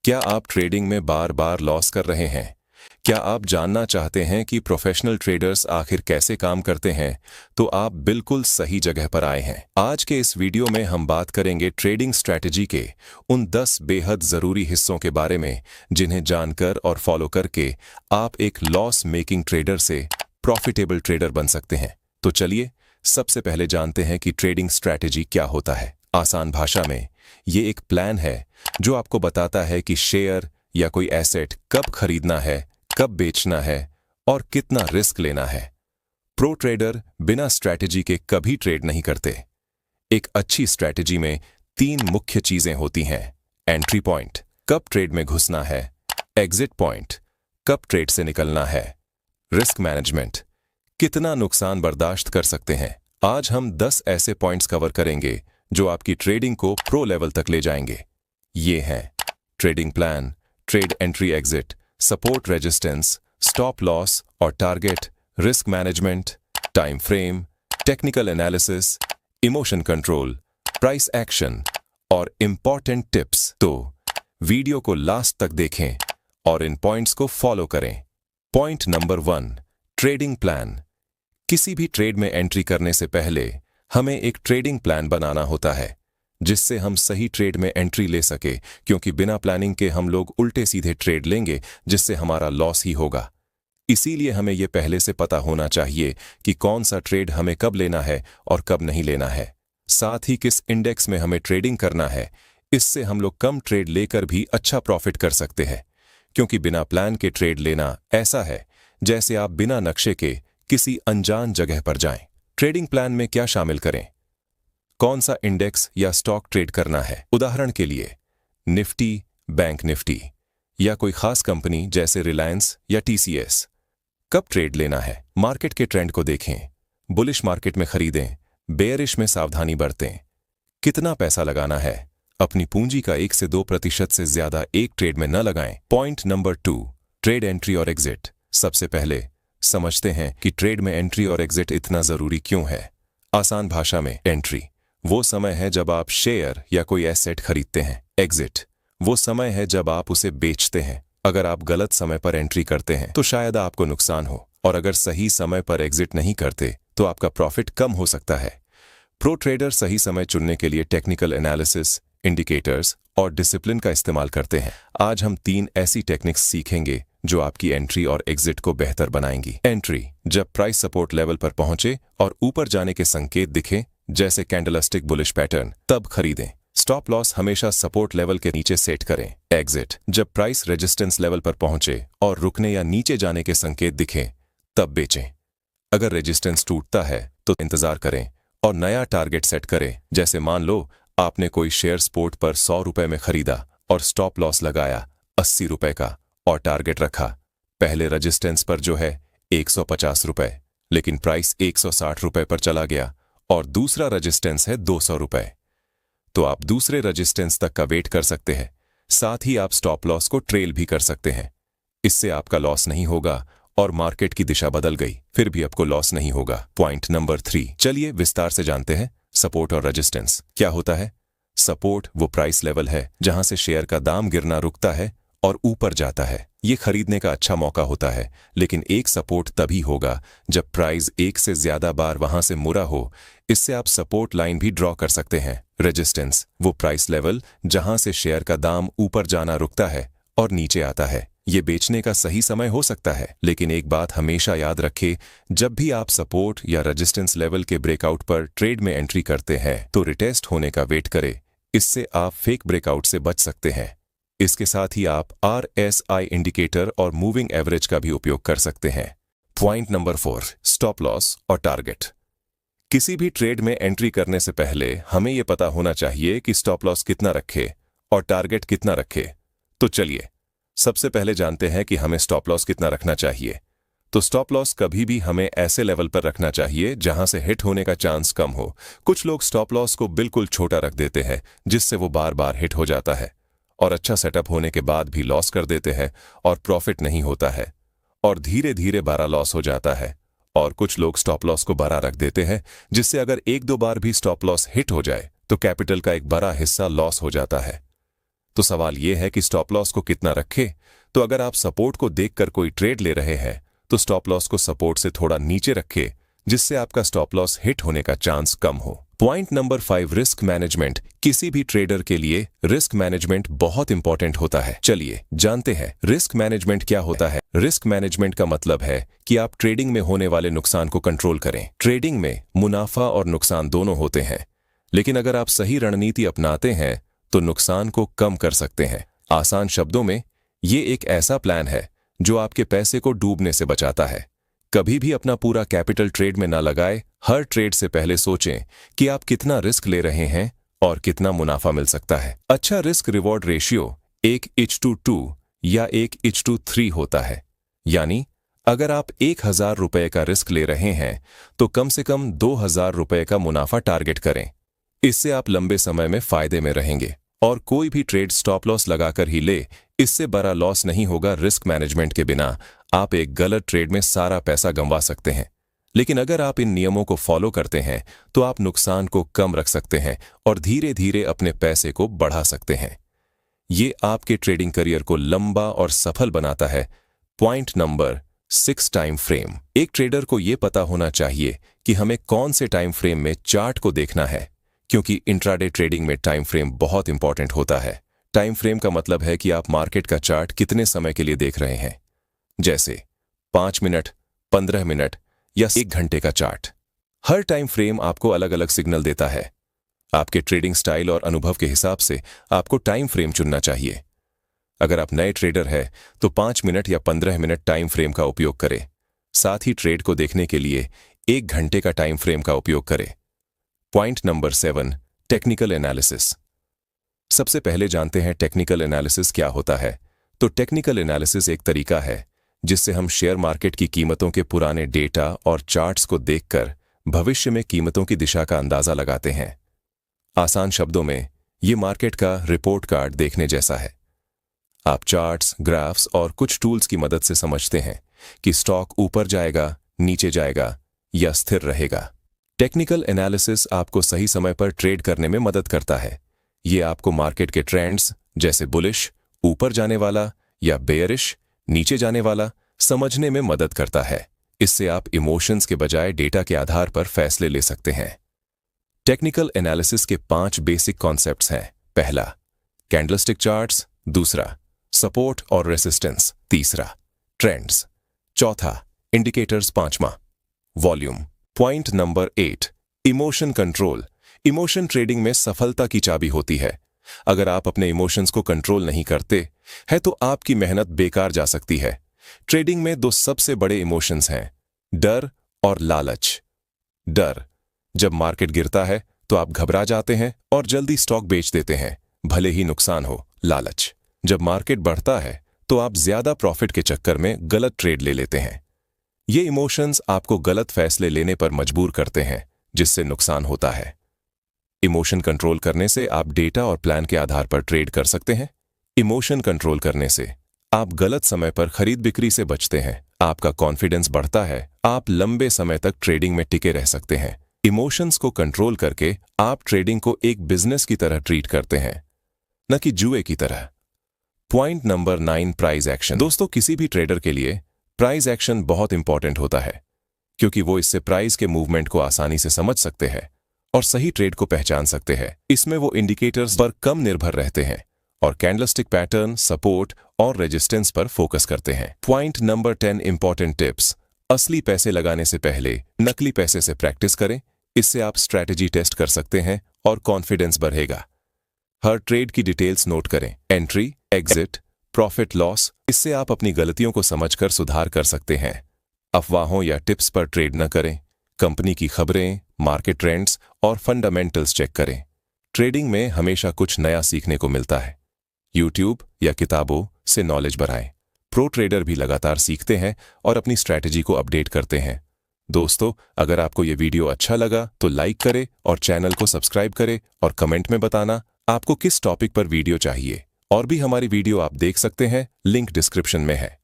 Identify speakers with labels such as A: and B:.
A: क्या आप ट्रेडिंग में बार बार लॉस कर रहे हैं? क्या आप जानना चाहते हैं कि प्रोफेशनल ट्रेडर्स आखिर कैसे काम करते हैं? तो आप बिल्कुल सही जगह पर आए हैं। आज के इस वीडियो में हम बात करेंगे ट्रेडिंग स्ट्रैटेजी के उन 10 बेहद ज़रूरी हिस्सों के बारे में जिन्हें जानकर और फॉलो करके आप एक लॉस मेकिंग ट्रेडर से प्रॉफिटेबल ट्रेडर बन सकते हैं। तो चलिए सबसे पहले जानते हैं कि ट्रेडिंग स्ट्रैटेजी क्या होता है। आसान भाषा में ये एक प्लान है जो आपको बताता है कि शेयर या कोई एसेट कब खरीदना है, कब बेचना है और कितना रिस्क लेना है। प्रो ट्रेडर बिना स्ट्रैटेजी के कभी ट्रेड नहीं करते। एक अच्छी स्ट्रैटेजी में 3 मुख्य चीजें होती हैं। एंट्री पॉइंट, कब ट्रेड में घुसना है। एग्जिट पॉइंट, कब ट्रेड से निकलना है। रिस्क मैनेजमेंट, कितना नुकसान बर्दाश्त कर सकते हैं। आज हम 10 ऐसे पॉइंट्स कवर करेंगे जो आपकी ट्रेडिंग को प्रो लेवल तक ले जाएंगे। ये हैं trading plan, trade entry exit, support resistance, stop loss और target, risk management, time frame, technical analysis, emotion control, price action और इंपॉर्टेंट टिप्स। तो वीडियो को लास्ट तक देखें और इन पॉइंट्स को फॉलो करें। Point number 1, trading plan. किसी भी ट्रेड में एंट्री करने से पहले हमें एक ट्रेडिंग प्लान बनाना होता है जिससे हम सही ट्रेड में एंट्री ले सके, क्योंकि बिना प्लानिंग के हम लोग उल्टे सीधे ट्रेड लेंगे जिससे हमारा लॉस ही होगा। इसीलिए हमें यह पहले से पता होना चाहिए कि कौन सा ट्रेड हमें कब लेना है और कब नहीं लेना है, साथ ही किस इंडेक्स में हमें ट्रेडिंग करना है। इससे हम लोग कम ट्रेड लेकर भी अच्छा प्रॉफिट कर सकते हैं, क्योंकि बिना प्लान के ट्रेड लेना ऐसा है जैसे आप बिना नक्शे के किसी अनजान जगह पर जाएं। ट्रेडिंग प्लान में क्या शामिल करें? कौन सा इंडेक्स या स्टॉक ट्रेड करना है। उदाहरण के लिए निफ्टी, बैंक निफ्टी या कोई खास कंपनी जैसे रिलायंस या टीसीएस। कब ट्रेड लेना है? मार्केट के ट्रेंड को देखें। बुलिश मार्केट में खरीदें, बेयरिश में सावधानी बरतें। कितना पैसा लगाना है? अपनी पूंजी का 1 से 2% से ज्यादा एक ट्रेड में न लगाएं। पॉइंट नंबर 2, ट्रेड एंट्री और एग्जिट। सबसे पहले समझते हैं कि ट्रेड में एंट्री और एग्जिट इतना जरूरी क्यों है। आसान भाषा में एंट्री वो समय है जब आप शेयर या कोई एसेट खरीदते हैं। एग्जिट वो समय है जब आप उसे बेचते हैं। अगर आप गलत समय पर एंट्री करते हैं तो शायद आपको नुकसान हो, और अगर सही समय पर एग्जिट नहीं करते तो आपका प्रॉफिट कम हो सकता है। प्रो ट्रेडर सही समय चुनने के लिए टेक्निकल एनालिसिस, इंडिकेटर्स और डिसिप्लिन का इस्तेमाल करते हैं। आज हम 3 ऐसी टेक्निक्स सीखेंगे जो आपकी एंट्री और एग्जिट को बेहतर बनाएंगी। एंट्री, जब प्राइस सपोर्ट लेवल पर पहुंचे और ऊपर जाने के संकेत दिखे जैसे कैंडलस्टिक बुलिश पैटर्न, तब खरीदें। स्टॉप लॉस हमेशा सपोर्ट लेवल के नीचे सेट करें। एग्जिट, जब प्राइस रेजिस्टेंस लेवल पर पहुंचे और रुकने या नीचे जाने के संकेत दिखें तब बेचें। अगर रेजिस्टेंस टूटता है तो इंतजार करें और नया टारगेट सेट करें। जैसे मान लो आपने कोई शेयर स्पोर्ट पर 100 रुपए में खरीदा और स्टॉप लॉस लगाया 80 रुपए का और टारगेट रखा पहले रेजिस्टेंस पर जो है 150 रुपए, लेकिन प्राइस 160 रुपए पर चला गया और दूसरा रेजिस्टेंस है 200 रुपए, तो आप दूसरे रेजिस्टेंस तक का वेट कर सकते हैं। साथ ही आप स्टॉप लॉस को ट्रेल भी कर सकते हैं। इससे आपका लॉस नहीं होगा और मार्केट की दिशा बदल गई फिर भी आपको लॉस नहीं होगा। पॉइंट नंबर 3, चलिए विस्तार से जानते हैं सपोर्ट और रेजिस्टेंस क्या होता है। सपोर्ट वो प्राइस लेवल है जहां से शेयर का दाम गिरना रुकता है और ऊपर जाता है। ये खरीदने का अच्छा मौका होता है, लेकिन एक सपोर्ट तभी होगा जब प्राइस 1 से ज्यादा बार वहां से मुड़ा हो। इससे आप सपोर्ट लाइन भी ड्रॉ कर सकते हैं। रेजिस्टेंस वो प्राइस लेवल जहां से शेयर का दाम ऊपर जाना रुकता है और नीचे आता है। ये बेचने का सही समय हो सकता है, लेकिन एक बात हमेशा याद रखें, जब भी आप सपोर्ट या रेजिस्टेंस लेवल के ब्रेकआउट पर ट्रेड में एंट्री करते हैं तो रिटेस्ट होने का वेट करें। इससे आप फेक ब्रेकआउट से बच सकते हैं। इसके साथ ही आप RSI इंडिकेटर और मूविंग एवरेज का भी उपयोग कर सकते हैं। पॉइंट नंबर 4, स्टॉप लॉस और टारगेट। किसी भी ट्रेड में एंट्री करने से पहले हमें यह पता होना चाहिए कि स्टॉप लॉस कितना रखे और टारगेट कितना रखे। तो चलिए सबसे पहले जानते हैं कि हमें स्टॉप लॉस कितना रखना चाहिए। तो स्टॉप लॉस कभी भी हमें ऐसे लेवल पर रखना चाहिए जहां से हिट होने का चांस कम हो। कुछ लोग स्टॉप लॉस को बिल्कुल छोटा रख देते हैं जिससे वो बार बार हिट हो जाता है और अच्छा सेटअप होने के बाद भी लॉस कर देते हैं और प्रॉफिट नहीं होता है और धीरे धीरे बड़ा लॉस हो जाता है। और कुछ लोग स्टॉप लॉस को बड़ा रख देते हैं जिससे अगर 1-2 बार भी स्टॉप लॉस हिट हो जाए तो कैपिटल का एक बड़ा हिस्सा लॉस हो जाता है। तो सवाल यह है कि स्टॉप लॉस को कितना रखें। तो अगर आप सपोर्ट को देखकर कोई ट्रेड ले रहे हैं तो स्टॉप लॉस को सपोर्ट से थोड़ा नीचे रखें, जिससे आपका स्टॉप लॉस हिट होने का चांस कम हो। Point number 5, risk management. किसी भी ट्रेडर के लिए रिस्क मैनेजमेंट बहुत इंपॉर्टेंट होता है। चलिए जानते हैं रिस्क मैनेजमेंट क्या होता है। रिस्क मैनेजमेंट का मतलब है कि आप ट्रेडिंग में होने वाले नुकसान को कंट्रोल करें। ट्रेडिंग में मुनाफा और नुकसान दोनों होते हैं, लेकिन अगर आप सही रणनीति अपनाते हैं तो नुकसान को कम कर सकते हैं। आसान शब्दों में ये एक ऐसा प्लान है जो आपके पैसे को डूबने से बचाता है। कभी भी अपना पूरा कैपिटल ट्रेड में ना लगाएं। हर ट्रेड से पहले सोचें कि आप कितना रिस्क ले रहे हैं और कितना मुनाफा मिल सकता है। अच्छा रिस्क रिवॉर्ड रेशियो 1:2 या 1:3 होता है। यानी अगर आप 1000 रुपए का रिस्क ले रहे हैं तो कम से कम 2000 रुपए का मुनाफा टारगेट करें। इससे आप लंबे समय में फायदे में रहेंगे। और कोई भी ट्रेड स्टॉप लॉस लगाकर ही ले, इससे बड़ा लॉस नहीं होगा। रिस्क मैनेजमेंट के बिना आप एक गलत ट्रेड में सारा पैसा गंवा सकते हैं, लेकिन अगर आप इन नियमों को फॉलो करते हैं तो आप नुकसान को कम रख सकते हैं और धीरे धीरे अपने पैसे को बढ़ा सकते हैं। ये आपके ट्रेडिंग करियर को लंबा और सफल बनाता है। Point number 6, time frame. एक ट्रेडर को यह पता होना चाहिए कि हमें कौन से टाइम फ्रेम में चार्ट को देखना है, क्योंकि इंट्राडे ट्रेडिंग में टाइम फ्रेम बहुत इंपॉर्टेंट होता है। टाइम फ्रेम का मतलब है कि आप मार्केट का चार्ट कितने समय के लिए देख रहे हैं, जैसे 5 मिनट, 15 मिनट या 1 घंटे का चार्ट। हर टाइम फ्रेम आपको अलग अलग सिग्नल देता है। आपके ट्रेडिंग स्टाइल और अनुभव के हिसाब से आपको टाइम फ्रेम चुनना चाहिए। अगर आप नए ट्रेडर हैं तो 5 मिनट या 15 मिनट टाइम फ्रेम का उपयोग करें। साथ ही ट्रेड को देखने के लिए 1 घंटे का टाइम फ्रेम का उपयोग करें। Point number 7, technical analysis. सबसे पहले जानते हैं टेक्निकल एनालिसिस क्या होता है। तो टेक्निकल एनालिसिस एक तरीका है जिससे हम शेयर मार्केट की कीमतों के पुराने डेटा और चार्ट्स को देखकर भविष्य में कीमतों की दिशा का अंदाजा लगाते हैं। आसान शब्दों में ये मार्केट का रिपोर्ट कार्ड देखने जैसा है। आप चार्ट्स, ग्राफ्स और कुछ टूल्स की मदद से समझते हैं कि स्टॉक ऊपर जाएगा, नीचे जाएगा या स्थिर रहेगा। टेक्निकल एनालिसिस आपको सही समय पर ट्रेड करने में मदद करता है। ये आपको मार्केट के ट्रेंड्स जैसे बुलिश, ऊपर जाने वाला, या बेयरिश, नीचे जाने वाला, समझने में मदद करता है। इससे आप इमोशंस के बजाय डेटा के आधार पर फैसले ले सकते हैं। टेक्निकल एनालिसिस के 5 बेसिक कॉन्सेप्ट्स हैं। पहला, कैंडलस्टिक चार्ट्स। दूसरा, सपोर्ट और रेसिस्टेंस। तीसरा, ट्रेंड्स। चौथा, इंडिकेटर्स। पांचवा, volume. Point number 8, emotion control. Emotion trading में सफलता की चाबी होती है। अगर आप अपने इमोशंस को कंट्रोल नहीं करते हैं तो आपकी मेहनत बेकार जा सकती है। ट्रेडिंग में 2 सबसे बड़े इमोशंस हैं, डर और लालच। डर, जब मार्केट गिरता है तो आप घबरा जाते हैं और जल्दी स्टॉक बेच देते हैं, भले ही नुकसान हो। लालच, जब मार्केट बढ़ता है तो आप ज्यादा प्रॉफिट के चक्कर में गलत ट्रेड ले लेते हैं। ये इमोशंस आपको गलत फैसले लेने पर मजबूर करते हैं, जिससे नुकसान होता है। इमोशन कंट्रोल करने से आप डेटा और प्लान के आधार पर ट्रेड कर सकते हैं। इमोशन कंट्रोल करने से आप गलत समय पर खरीद बिक्री से बचते हैं, आपका कॉन्फिडेंस बढ़ता है, आप लंबे समय तक ट्रेडिंग में टिके रह सकते हैं। इमोशंस को कंट्रोल करके आप ट्रेडिंग को एक बिजनेस की तरह ट्रीट करते हैं, न कि जुए की तरह। Point number 9, price action. दोस्तों, किसी भी ट्रेडर के लिए प्राइस एक्शन बहुत इंपॉर्टेंट होता है, क्योंकि वो इससे प्राइस के मूवमेंट को आसानी से समझ सकते हैं और सही ट्रेड को पहचान सकते हैं। इसमें वो इंडिकेटर्स पर कम निर्भर रहते हैं और कैंडलस्टिक पैटर्न, सपोर्ट और रेजिस्टेंस पर फोकस करते हैं। Point number 10, important tips. असली पैसे लगाने से पहले नकली पैसे से प्रैक्टिस करें। इससे आप स्ट्रैटेजी टेस्ट कर सकते हैं और कॉन्फिडेंस बढ़ेगा। हर ट्रेड की डिटेल्स नोट करें, एंट्री, एग्जिट, प्रॉफिट, लॉस। इससे आप अपनी गलतियों को समझकर सुधार कर सकते हैं। अफवाहों या टिप्स पर ट्रेड न करें। कंपनी की खबरें, मार्केट ट्रेंड्स और फंडामेंटल्स चेक करें। ट्रेडिंग में हमेशा कुछ नया सीखने को मिलता है। यूट्यूब या किताबों से नॉलेज बढ़ाएं। प्रो ट्रेडर भी लगातार सीखते हैं और अपनी स्ट्रैटेजी को अपडेट करते हैं। दोस्तों, अगर आपको ये वीडियो अच्छा लगा तो लाइक करें और चैनल को सब्सक्राइब करें और कमेंट में बताना आपको किस टॉपिक पर वीडियो चाहिए। और भी हमारी वीडियो आप देख सकते हैं, लिंक डिस्क्रिप्शन में है।